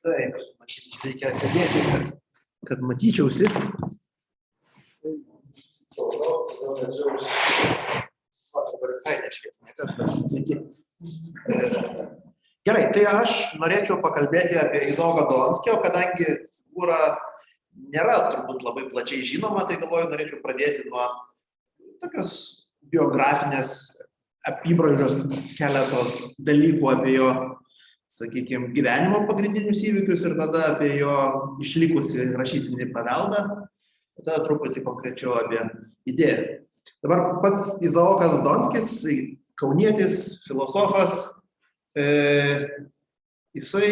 Taip, reikia sėdėti, kad matyčiausi. Gerai, tai aš norėčiau pakalbėti apie Izaoką Donskį, o kadangi figūra nėra turbūt labai plačiai žinoma, tai galvoju, norėčiau pradėti nuo tokios biografinės apybraižos keleto dalykų apie jo, sakykime, gyvenimo pagrindinius įvykius ir tada apie jo išlikusį rašytinį paveldą, tada truputį konkrečiau apie idėjas. Dabar pats Izaokas Donskis, kaunietis, filosofas, jisai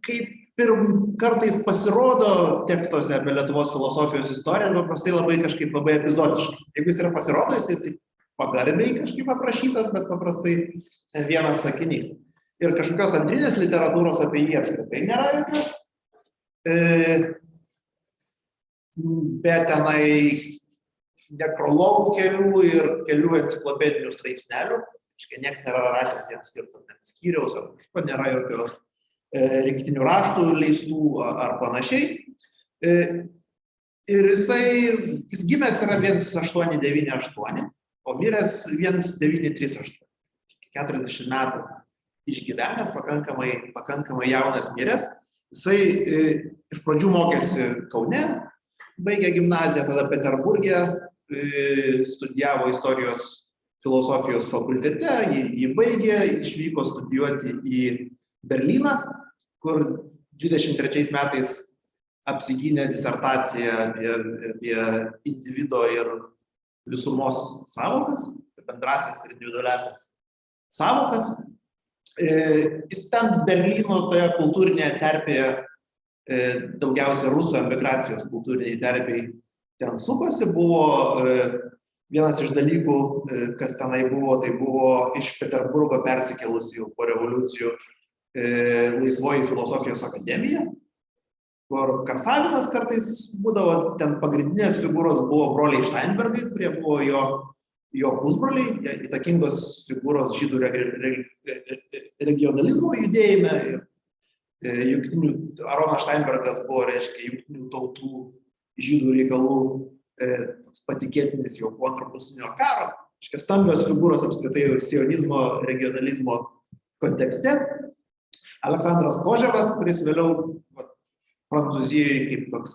kaip ir kartais pasirodo tekstuose apie Lietuvos filosofijos istoriją, paprastai labai kažkaip labai epizodiškai. Jeigu jis yra pasirodo, jisai taip pagarbiai kažkaip aprašytas, bet paprastai vienas sakinys. Ir kažkokios antrinės literatūros apie jį apskritai nėra jokios, bet tenai nekrologų kelių ir kelių enciklopedinių straipsnelių, nieks nėra rašęs jiems skirto skyriaus, ar kažko nėra jokio rinktinių raštų leistų ar panašiai. Ir jis gimęs yra 1898, o miręs 1938, 40 metų. Išgyvenęs, pakankamai jaunas miręs. Jisai iš pradžių mokėsi Kaune, baigė gimnaziją, tada Peterburge, studijavo istorijos filosofijos fakultete, jį baigė, išvyko studijuoti į Berlyną, kur 23 metais apsigynė disertaciją apie individo ir visumos sąvokas, bendrasias ir individualiasias sąvokas. Jis ten Berlyno toje kultūrinėje terpėje, daugiausia rusų emigracijos kultūriniai terpiai ten sukosi, buvo vienas iš dalykų, kas tenai buvo, tai buvo iš Peterburgo persikėlusi po revoliucijų Laisvoji filosofijos akademija, kur Karsavinas kartais būdavo, ten pagrindinės figūros buvo broliai Steinbergai, kurie buvo jo pusbroliai, įtakingos figūros žydų regionalizmo judėjime. Aronas Steinbergas buvo, reiškia, jungtinių tautų žydų reikalų patikėtinis jau po antro pasaulinio karo. Stambios figūros apskritai sionizmo, regionalizmo kontekste. Aleksandras Koževas, kuris vėliau Prancūzijoje kaip toks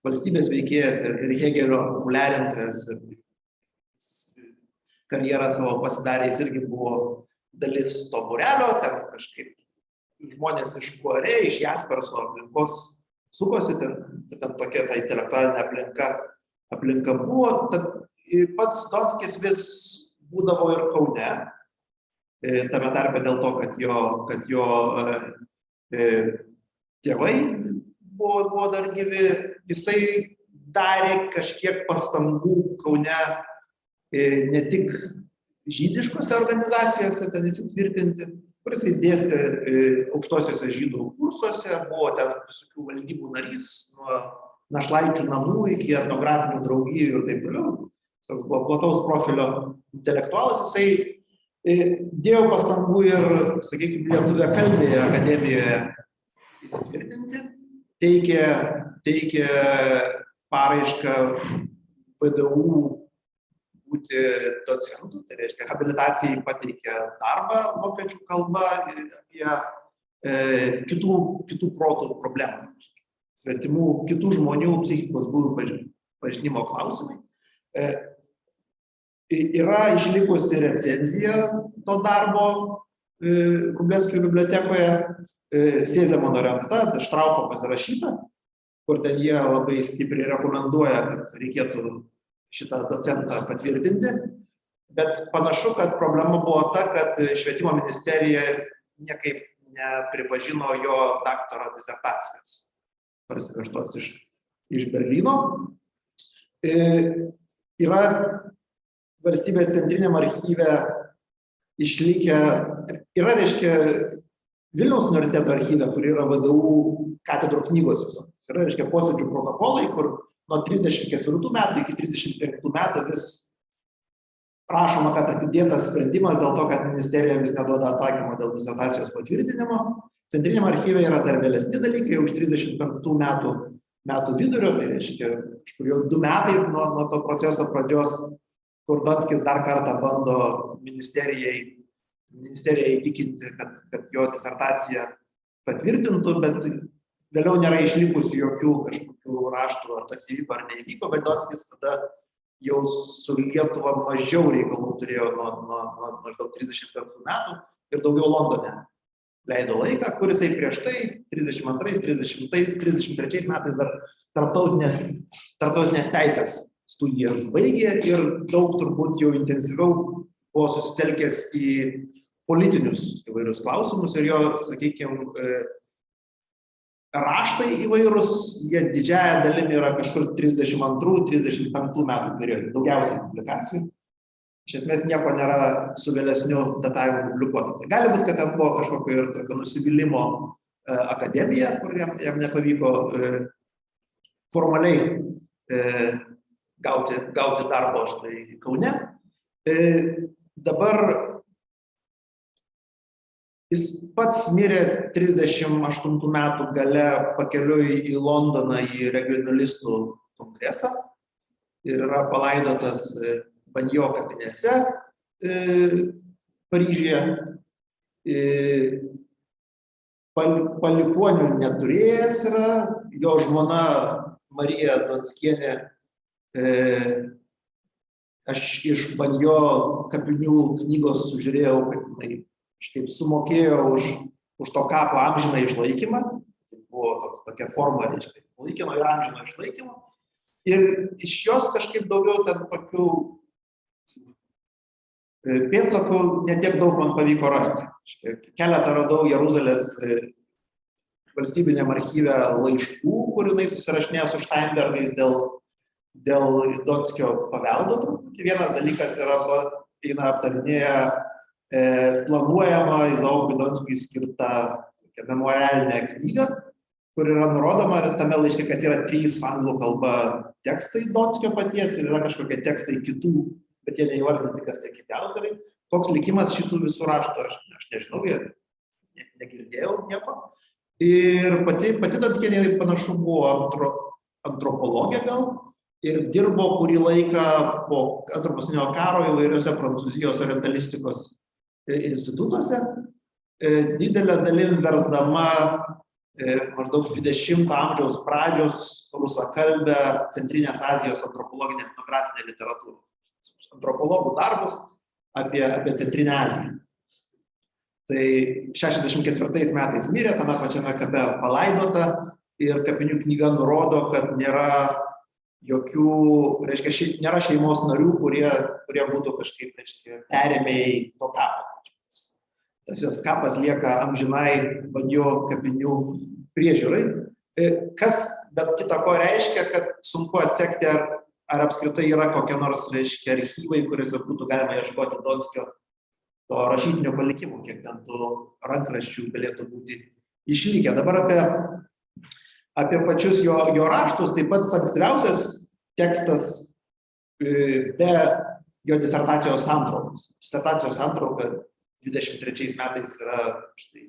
valstybės veikėjas ir Hegelio populiarintojas karjerą savo pasidarė, jis irgi buvo dalis to būrelio, ten kažkaip žmonės iš Kuarė, iš Jasperso aplinkos sukosi, ten tokia ta intelektualinė aplinka buvo. Tad pats Donskis vis būdavo ir Kaune, tame tarpe dėl to, kad jo tėvai buvo dar gyvi, jisai darė kažkiek pastangų Kaune ne tik žydiškose organizacijose ten įsitvirtinti, kur jisai dėstė aukštosiuose žydų kursuose, buvo ten visokių valdybų narys, nuo našlaičių namų iki etnografinių draugijų ir taip toliau. Toks buvo plataus profilio intelektualas, jisai dėjo pastangų ir, sakykime, lietuviakalbėje akademijoje įsitvirtinti, teikė paraišką VDU būti docentų, tai reiškia, habilitacijai pateikė darbą vokiečių kalba apie kitų protų problemų, svetimų kitų žmonių psichikos būdų pažinimo klausimai. Yra išlikusi recenzija to darbo Vrublevskio bibliotekoje, Sėzemono rengta, Štraufo pasirašyta, kur ten jie labai stipriai rekomenduoja, kad reikėtų šitą docentą patvirtinti, bet panašu, kad problema buvo ta, kad švietimo ministerija niekaip nepripažino jo daktaro disertacijos, parsivežtos iš Berlyno. Yra valstybės centriniam archyve išlikę, yra, reiškia, Vilniaus universiteto archyve, kur yra VDU katedrų knygos viso. Yra, reiškia, posėdžių protokolai, kur nuo 34 metų iki 35 metų vis prašoma, kad atidėtas sprendimas dėl to, kad ministerija vis neduoda atsakymo dėl disertacijos patvirtinimo. Centriniam archyve yra dar vėlesni dalykai, jau iš 35 metų vidurio, tai reiškia, kažkur jau 2 metai nuo to proceso pradžios, kur Donskis dar kartą bando ministeriją įtikinti, kad jo disertaciją patvirtintų, bet vėliau nėra išlikusių jokių kažkokių raštų, ar tas įvyko ar neįvyko, bet Donskis tada jau su Lietuva mažiau reikalų turėjo nuo maždaug 35 metų ir daugiau Londone leido laiką, kuris prieš tai 32, 30, 33 metais dar tarptautinės teisės studijas baigė ir daug turbūt jau intensyviau buvo susitelkęs į politinius įvairius klausimus ir jo, sakykime, raštai įvairūs, jie didžiąją dalimi yra kažkur 32-35 metų periodų, daugiausiai publikacijų. Iš esmės nieko nėra su vėlesniu datavimu publikuota. Tai gali būti, kad ten buvo kažkokio ir tokio nusivylimo akademija, kur jam nepavyko formaliai gauti darbo štai Kaune. Dabar jis pats mirė 38 metų gale pakeliui į Londoną į regionalistų kongresą ir yra palaidotas Banjo kapinėse Paryžiuje. Palikuonių neturėjęs yra, jo žmona Marija Donskienė, aš iš Banjo kapinių knygos sužiūrėjau, kad jinai kažkaip sumokėjo už to kapo amžiną išlaikymą. Tai buvo tokia forma, reiškia, laikino ir amžino išlaikymo. Ir iš jos kažkaip daugiau ten tokių pėdsakų netiek daug man pavyko rasti. Keletą radau Jeruzalės valstybiniam archyve laiškų, kur jinai susirašinėjo su Steinbergais dėl Donskio paveldo. Vienas dalykas yra aptarinėja planuojama Izaokui Donskiui skirtą memorialinę knygą, kur yra nurodoma tame laiške, kad yra 3 anglų kalba tekstai Donskio paties ir yra kažkokie tekstai kitų, bet jie neįvardinti, kas tie kiti autoriai. Koks likimas šitų visų raštų, aš nežinau, jie negirdėjau nieko. Ir pati Donskienė panašu buvo antropologė gal ir dirbo kurį laiką po Antro pasaulinio karo įvairiuose Prancūzijos orientalistikos institutuose, didelę dalim versdama maždaug 20 amžiaus pradžios rusakalbę Centrinės Azijos antropologinę etnografinę literatūrą. Antropologų darbus apie Centrinę Aziją. Tai 64 metais mirė, tame pačiame kape palaidota ir kapinių knyga nurodo, kad nėra jokių, reiškia, nėra šeimos narių, kurie būtų kažkaip, reiškia, perėmėjai to kapo. Tas jos kapas lieka amžinai Banjo kapinių priežiūrai. Kas, bet kita ko reiškia, kad sunku atsekti, ar apskritai yra kokie nors, reiškia, archyvai, kuriuose būtų galima ieškoti Donskio to rašytinio palikimo, kiek ten tų rankraščių galėtų būti išlikę. Dabar apie pačius jo raštus, taip pat ankstyviausias tekstas be jo disertacijos santraukos. Disertacijos santrauka 23 metais yra štai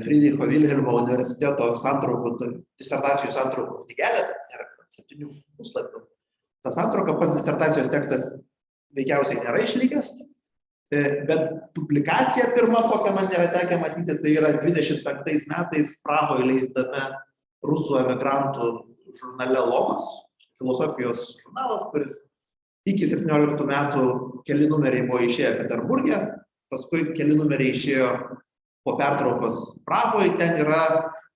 Friedricho Wilhelmo universiteto disertacijų santraukų knygelė, tai yra 7 puslapių. Ta santrauka, pats disertacijos tekstas veikiausiai nėra išlikęs, bet publikacija pirma, kokią man yra tekę matyti, tai yra 25 metais Prahoje leisdame rusų emigrantų žurnale Logos, filosofijos žurnalas, kuris iki 17 metų keli numeriai buvo išėję Peterburge, paskui keli numeriai išėjo po pertraukos Prahoje, ten yra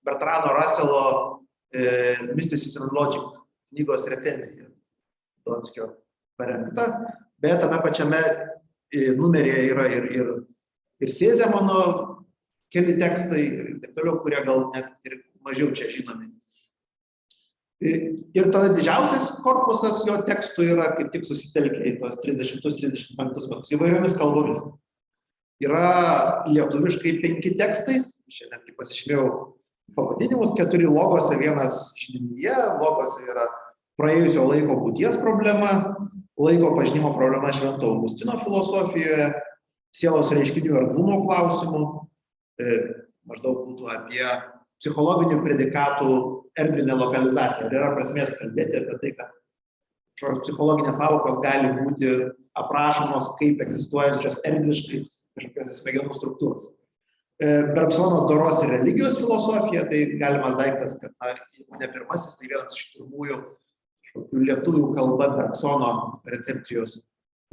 Bertrano Russelo Mysticism and Logic knygos recenzija Donskio parengta, bet tame pačiame numeryje yra ir Sėzemono keli tekstai ir taip toliau, kurie gal net ir mažiau čia žinomi. Ir tada didžiausias korpusas jo tekstų yra kaip tik susitelkę į tos 30-35 metus įvairiomis kalbomis. Yra lietuviškai 5 tekstai, čia netgi pasižymėjau pavadinimus, 4 logose, 1 židinyje, logose yra praėjusio laiko būties problema, laiko pažinimo problema Švento Augustino filosofijoje, sielos reiškinių erdvumo klausimų, maždaug būtų apie psichologinių predikatų erdvinę lokalizaciją. Ar yra prasmės kalbėti apie tai, kad kažkokios psichologinės sąvokos gali būti aprašomos kaip egzistuojančios erdviškai kažkokios smegenų struktūros. Bergsono doros ir religijos filosofija, tai galimas daiktas, kad jeigu ne pirmasis, tai vienas iš pirmųjų lietuvių kalba Bergsono recepcijos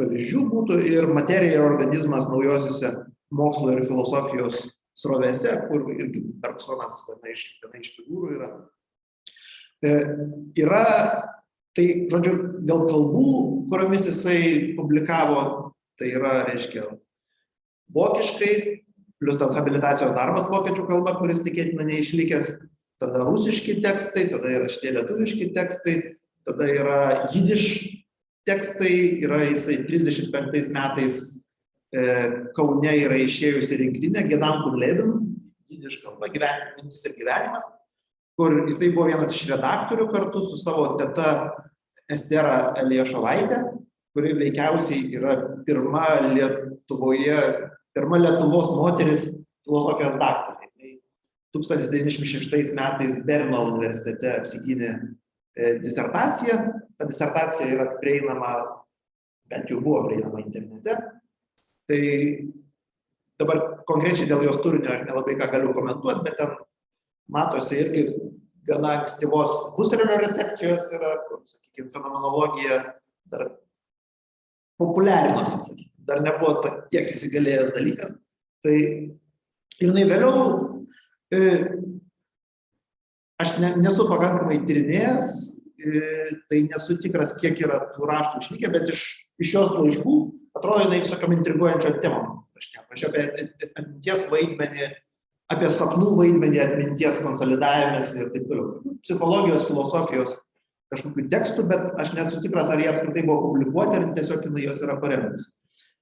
pavyzdžių būtų ir materija ir organizmas naujosiuose mokslo ir filosofijos srovėse, kur irgi Bergsonas viena iš figūrų yra. Tai, žodžiu, dėl kalbų, kuriomis jisai publikavo, tai yra, reiškia, vokiškai, plus tas habilitacijos darbas vokiečių kalba, kuris tikėtina neišlikęs, tada rusiški tekstai, tada yra šitie lietuviški tekstai, tada yra jidiš tekstai, yra jisai 35 metais Kaune yra išėjusi rinktinė Gedanken Leben, jidiš kalba, mintis ir gyvenimas, kur jisai buvo vienas iš redaktorių kartu su savo teta Estera Eliašovaitė, kuri veikiausiai yra pirma Lietuvos moteris filosofijos daktarė. 1906 metais Berno universitete apsigynė disertaciją. Ta disertacija yra prieinama, bent jau buvo prieinama internete. Tai dabar konkrečiai dėl jos turinio aš nelabai ką galiu komentuoti, bet ten matosi irgi gana ankstyvos Husserlio recepcijos yra, sakykime, fenomenologija dar populiarinosi, sakykime, dar nebuvo tiek įsigalėjęs dalykas. Tai ir jinai vėliau, aš nesu pakankamai tyrinėjęs, tai nesu tikras, kiek yra tų raštų išlikę, bet iš jos laiškų atrodo jinai visokiam intriguojančiom temom. Aš apie atminties vaidmenį, apie sapnų vaidmenį atminties konsolidavimės ir taip toliau. Psichologijos, filosofijos kažkokių tekstų, bet aš nesu tikras, ar jie apskritai buvo publikuoti, ar tiesiog jinai jos yra paremusi.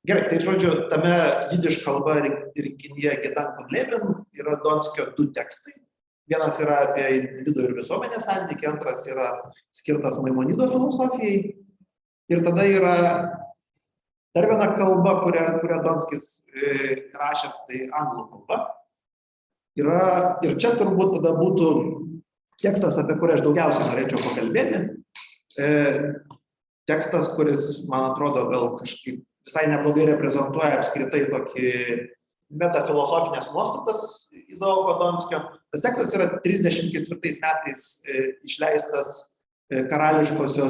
Gerai, tai žodžiu, tame jidiš kalba rinkinyje Gedanken Leben yra Donskio 2 tekstai. Vienas yra apie individo ir visuomenės santykį, antras yra skirtas Maimonido filosofijai. Ir tada yra dar viena kalba, kurią Donskis rašęs, tai anglų kalba. Ir čia turbūt tada būtų tekstas, apie kurį aš daugiausiai norėčiau pakalbėti. Tekstas, kuris, man atrodo, gal kažkaip visai neblogai reprezentuoja apskritai tokį metafilosofinės nuostatas Izaoko Donskio. Tas tekstas yra 34 metais išleistas Karališkojo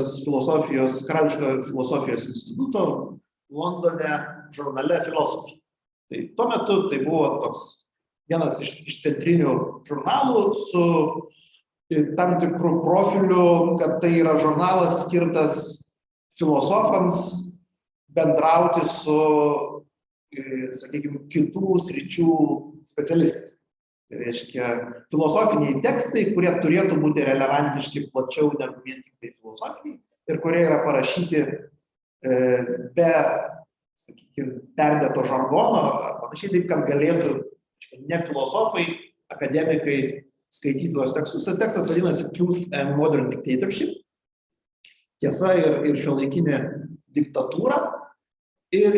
filosofijos instituto Londone žurnale Philosophy. Tai tuo metu tai buvo toks vienas iš centrinių žurnalų su tam tikrų profilių, kad tai yra žurnalas skirtas filosofams bendrauti su, sakykime, kitų sričių specialistais. Tai reiškia filosofiniai tekstai, kurie turėtų būti relevantiški plačiau negu vien tik tai filosofiniai ir kurie yra parašyti be, sakykime, perdėto žargono, panašiai taip, kad galėtų ne filosofai, akademikai skaityti tuos tekstus. Tas tekstas vadinasi Truth and Modern Dictatorship. Tiesa ir šiuolaikinė diktatūra. Ir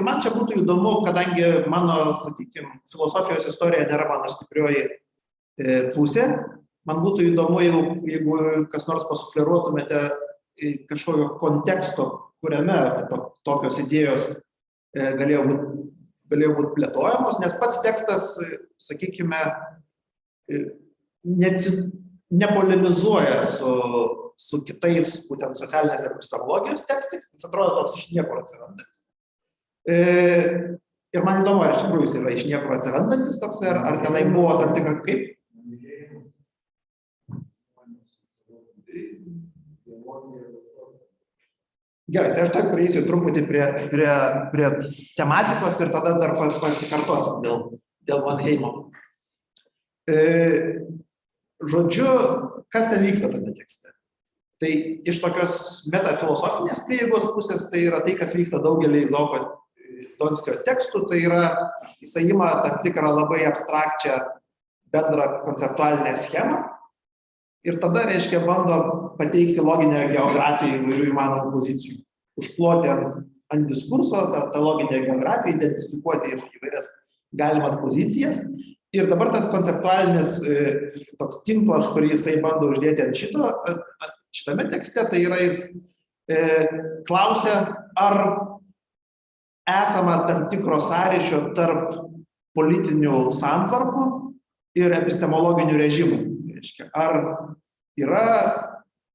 man čia būtų įdomu, kadangi mano, sakykime, filosofijos istorija nėra mano stiprioji pusė, man būtų įdomu, jeigu kas nors pasufleruotumėte kažkokio konteksto, kuriame tokios idėjos galėjo būti plėtojamos, nes pats tekstas, sakykime, nepolemizuoja su kitais būtent socialinės epistemologijos tekstais, jis atrodo toks iš niekur atsirandantis. Ir man įdomu, ar iš tikrųjų jis yra iš niekur atsirandantis toks, ar tenai buvo tam tikra kaip? Gerai, tai aš taip prieisiu truputį prie tematikos ir tada dar pasikartosim dėl Mannheimo. Žodžiu, kas ten vyksta tame tekste? Tai iš tokios metafilosofinės prieigos pusės, tai yra tai, kas vyksta daugelį Izaoko Donskio tekstų, tai yra jisai ima tam tikrą labai abstrakčią bendrą konceptualinę schemą ir tada, reiškia, bando pateikti loginę geografiją įvairių įmanomų pozicijų. Užkloti ant diskurso, tą loginę geografiją, identifikuoti įvairias galimas pozicijas. Ir dabar tas konceptualinis toks tinklas, kurį jisai bando uždėti ant šitame tekste, tai yra jis klausia, ar esama tam tikro sąryšio tarp politinių santvarkų ir epistemologinių režimų. Tai reiškia, ar yra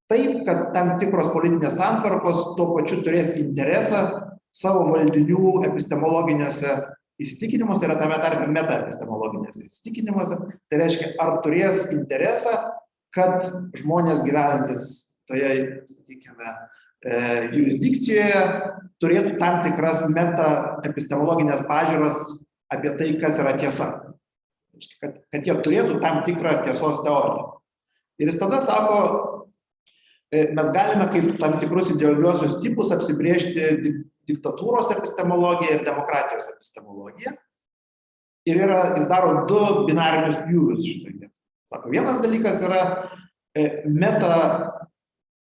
taip, kad tam tikros politinės santvarkos tuo pačiu turės interesą savo valdinių epistemologiniuose įsitikinimuose, yra tame tarpe metaepistemologiniuose įsitikinimuose. Tai reiškia, ar turės interesą, kad žmonės gyvenantis toje, sakykime, jurisdikcijoje turėtų tam tikras metaepistemologinės pažiūros apie tai, kas yra tiesa. Kad jie turėtų tam tikrą tiesos teoriją. Ir jis tada sako, mes galime kaip tam tikrus idealiuosius tipus apsibrėžti diktatūros epistemologiją ir demokratijos epistemologiją. Ir jis daro du binarinius pjūvius šitoje. Sako, vienas dalykas yra meta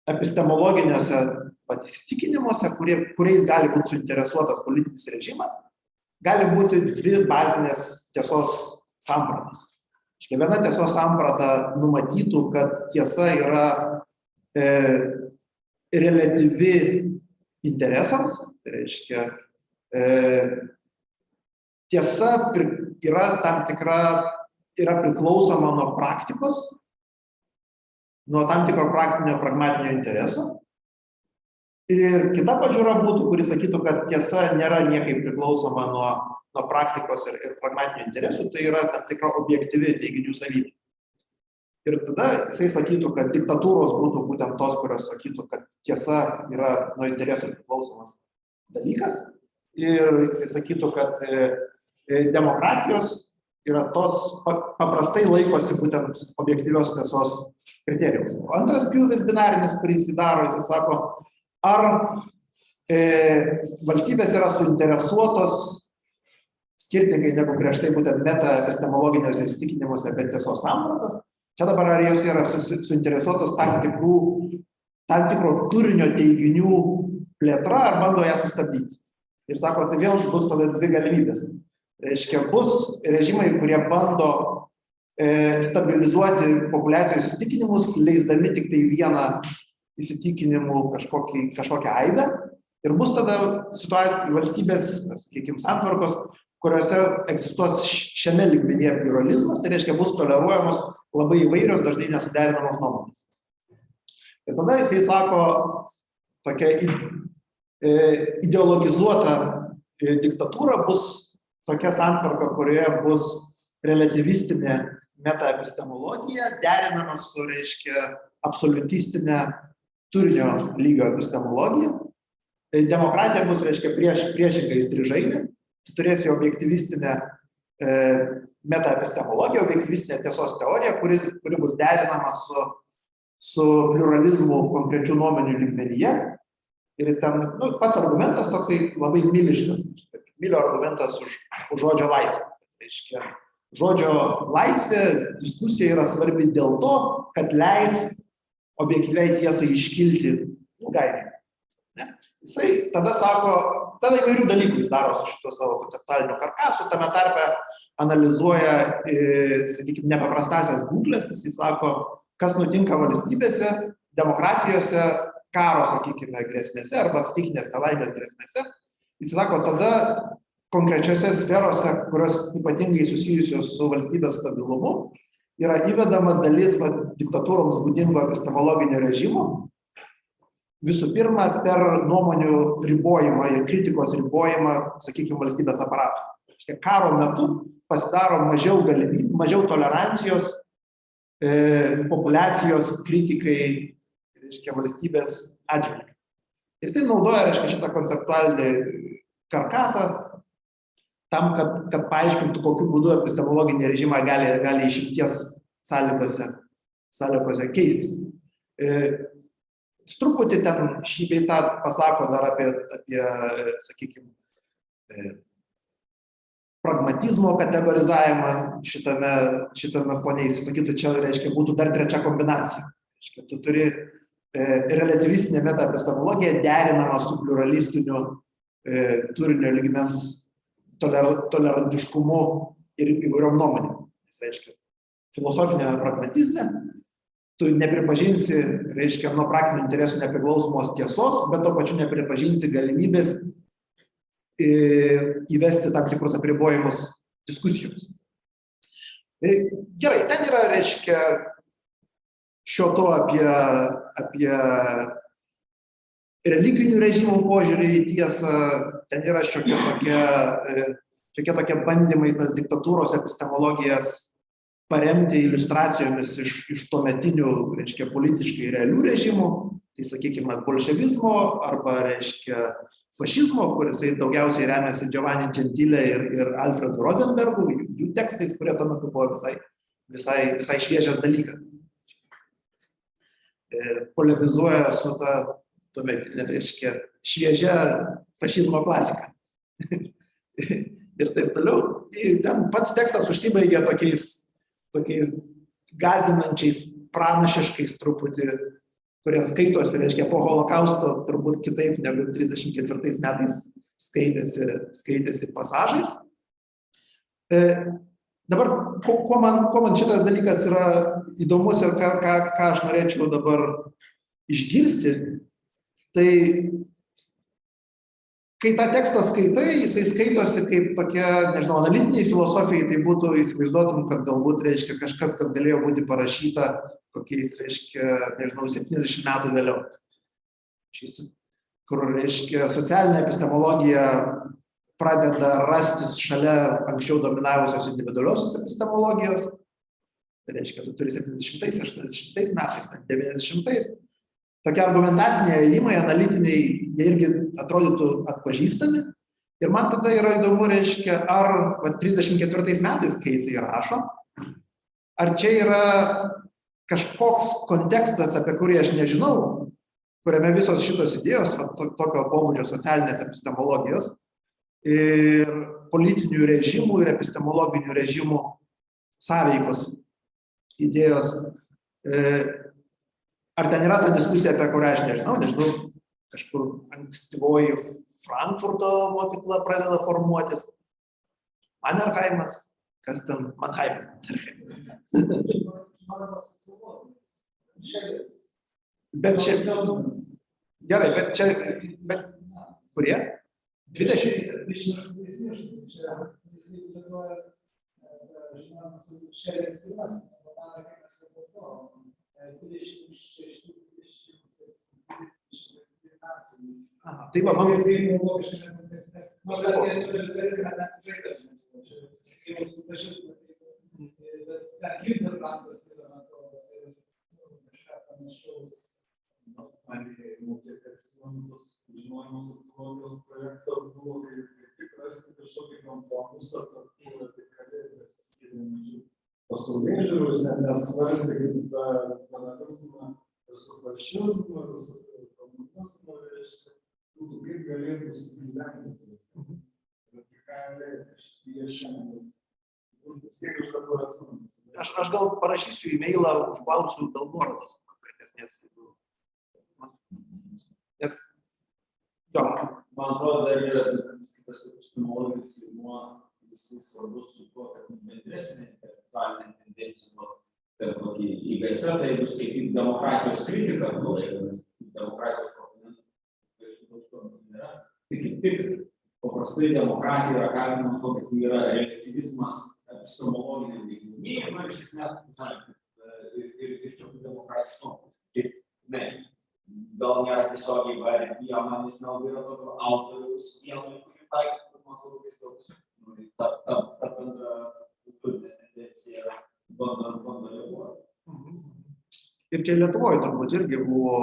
epistemologiniuose įsitikinimuose, kuriais gali būti suinteresuotas politinis režimas, gali būti dvi bazinės tiesos sampratos. Viena tiesos samprata numatytų, kad tiesa yra reliatyvi interesams, tai reiškia, tiesa yra tam tikra, yra priklausoma nuo praktikos, nuo tam tikro praktinio pragmatinio intereso. Ir kita pažiūra būtų, kuris sakytų, kad tiesa nėra niekaip priklausoma nuo praktikos ir pragmatinių interesų, tai yra tam tikra objektyvi teiginių savybė. Ir tada jisai sakytų, kad diktatūros būtų būtent tos, kurios sakytų, kad tiesa yra nuo interesų priklausomas dalykas. Ir jisai sakytų, kad demokratijos yra tos paprastai laikosi būtent objektyvios tiesos kriterijus. O antras pjūvis binarinis, kurį jis daro, jis sako, ar valstybės yra suinteresuotos, skirtingai negu prieš tai būtent metaepistemologiniuose įsitikinimuose apie tiesos sampratas, čia dabar ar jos yra suinteresuotos tam tikro turinio teiginių plėtra, ar bando ją sustabdyti. Ir sako, tai vėl bus tada dvi galimybės. Reiškia, bus režimai, kurie bando stabilizuoti populiacijos įsitikinimus, leisdami tik tai vieną įsitikinimų kažkokią aibę. Ir bus tada valstybės, sakykime, santvarkos, kuriuose egzistuos šiame lygmenyje pluralizmas, tai reiškia, bus toleruojamos labai įvairios, dažnai nesuderinamos nuomonės. Ir tada jisai sako, tokia ideologizuota diktatūra bus tokia santvarka, kurioje bus relativistinė metaepistemologija, derinama su, reiškia, absoliutistinė turinio lygio epistemologija. Demokratija bus, reiškia, priešingai strižainė. Tu turėsi objektyvistinę metaepistemologiją, objektyvistinę tiesos teoriją, kuri bus derinama su pluralizmu konkrečių nuomonių lygmenyje. Ir jis ten, pats argumentas toksai labai miliškas. Milio argumentas už žodžio laisvę. Tai reiškia, žodžio laisvė diskusija yra svarbi dėl to, kad leis objektyviai tiesai iškilti ilgainiui. Jisai tada sako, tada įvairių dalykų jis daro su šito savo konceptualiniu karkasu, tame tarpe analizuoja, sakykime, nepaprastasias būklės, jis sako, kas nutinka valstybėse, demokratijose, karo, sakykime, grėsmėse arba stichinės nelaimės grėsmėse. Jis sako, tada konkrečiose sferose, kurios ypatingai susijusios su valstybės stabilumu, yra įvedama dalis diktatūroms būdingo epistemologinio režimo, visų pirma, per nuomonių ribojimą ir kritikos ribojimą, sakykime, valstybės aparatų. Štai karo metu pasidaro mažiau galimybių, mažiau tolerancijos populiacijos kritikai, reiškia, valstybės atžvilgiu. Ir jisai naudoja, reiškia, šitą konceptualinį karkasą tam, kad paaiškintų, kokiu būdu epistemologinį režimą gali išimties sąlygose keistis. Truputį ten šį bei tą pasako dar apie sakykime, pragmatizmo kategorizavimą šitame fone. Jis sakytų, čia, reiškia, būtų dar trečia kombinacija. Reiškia, tu turi relativistinė metaepistemologija derinama su pluralistiniu turinio lygmens tolerantiškumu ir įvairiom nuomonėm. Jis reiškia, filosofinėme pragmatizme tu nepripažinsi, reiškia, nuo praktinių interesų nepriklausomos tiesos, bet to pačiu nepripažinsi galimybės įvesti tam tikrus apribojimus diskusijoms. Gerai, ten yra, reiškia, šio to apie religinių režimų požiūrį į tiesą, ten yra šiokie tokie bandymai tas diktatūros epistemologijas paremti iliustracijomis iš tuometinių, reiškia, politiškai realių režimų, tai sakykime, bolševizmo arba, reiškia, fašizmo, kuris daugiausiai remiasi Giovanni Gentile ir Alfredu Rosenbergu, jų tekstais, kurie tuo metu buvo visai šviežias dalykas. Polemizuoja su ta tuometinė, reiškia, šviežia fašizmo klasika. Ir taip toliau. Ten pats tekstas užsibaigia tokiais gąsdinančiais, pranašiškais truputį, kurie skaitosi, reiškia, po holokausto turbūt kitaip negu 34 metais skaitėsi pasažais. Dabar, kuo man šitas dalykas yra įdomus ir ką aš norėčiau dabar išgirsti, tai kai tą tekstą skaitai, jisai skaitosi kaip tokia, nežinau, analitiniai filosofijai, tai būtų, įsivaizduotum, kad galbūt, reiškia, kažkas, kas galėjo būti parašyta kokiais, reiškia, nežinau, 70 metų vėliau. Kur, reiškia, socialinė epistemologija pradeda rastis šalia anksčiau dominavusios individualiosios epistemologijos. Tai reiškia, tu turi 70-ais, 80-ais metais, 90-ais. Tokie argumentaciniai ėjimai, analitiniai, jie irgi atrodytų atpažįstami. Ir man tada yra įdomu, reiškia, ar 34 metais, kai jisai rašo, ar čia yra kažkoks kontekstas, apie kurį aš nežinau, kuriame visos šitos idėjos, tokio pobūdžio socialinės epistemologijos ir politinių režimų ir epistemologinių režimų sąveikos idėjos. Ar ten yra ta diskusija, apie kurią aš nežinau, kažkur ankstyvoji Frankfurto mokykla pradeda formuotis. Mannerheimas, kas ten Mannheimas? Bet čia, gerai, bet kurie? 20. Tai va, man... pasaulėžiūros, nes svarstė, kaip tą analizmą su fašizmu, su komunizmu, reiškia, būtų kaip galėtų įgyvendinti. Vertikaliai, šviešiamas. Aš gal parašysiu e-mailą, užklausiu dėl nuorodos konkretesnės. Nes, jo. Man atrodo, dar yra tas epistemologinis lygmuo visi svarbus su tuo, kad bendresnė intelektualinė tendencija, kad kokį IGS, tai bus kaip demokratijos kritika, laikomas demokratijos proponentų, tai su to nėra. Tai kaip tik paprastai demokratija yra kaltinama to, kad yra relativizmas epistemologiniam lygmenyje, ir iš esmės, ir čia demokratijos nuomonės. Kaip, ne, gal nėra tiesiogiai įvardijama, nes nelabai yra tokio autoriaus vienoje, kurį taikyti, man atrodo, vis toks. Ta bendra kultūrinė tendencija bando reaguoti. Ir čia Lietuvoje turbūt irgi buvo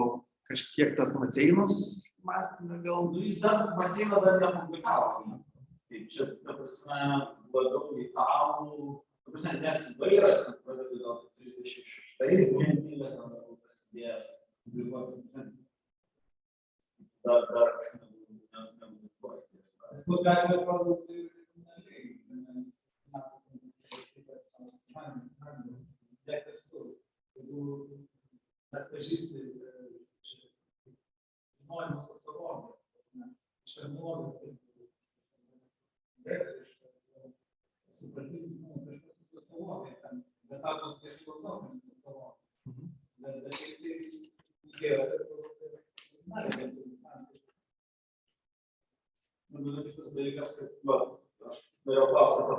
kažkiek tas Maceinos mąstyme gal. Jis dar Maceiną dar nepublikavo. Taip, čia, ta prasme, labiau italų, ta prasme, net vairas, kad pradeda gal 36-ais Gentile, tam buvo pasidėjęs publikuoti, dar kažkaip nepublikuoti. Jeigu atpažįsti žinojimo sociologiją, iš technologijos supratimų, kažkas su sociologija ten, bet tą tokia filosofinė sociologija. Bet šiek tiek idėjos kitas dalykas, kad aš norėjau klausti apie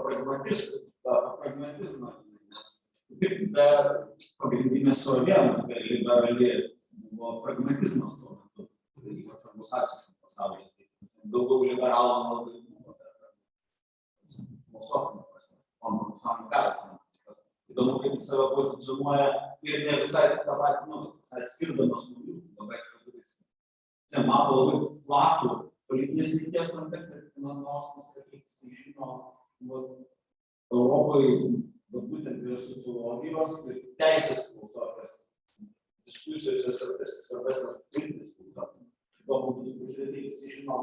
pragmatizmą, nes kaip be pagrindinės srovėnų, liberali buvo pragmatizmas tuo metu, ypač anglosaksiškam pasaulyje. Daugiau liberalų nelabai buvo, filosofinė prasme, antrą karą. Įdomu, kad jis save pozicionuoja ir ne visai tą patį, atskirdamas nuo jų, labai pozicionuoja. Jis mato labai platų politinės minties kontekstą, nors jis žino Europoje būtent ir sociologijos ir teisės filosofijos diskusijose svarbesnės politinės filosofijos. Įdomu būtų pažiūrėti, jis žino,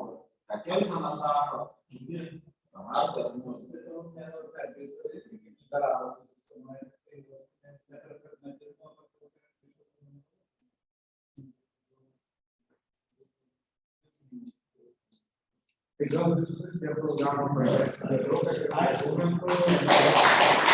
ką Kelsenas rašo, kiti, Hartas, mūsų tai gal diskusija bus galima pratęsti, bet aišku,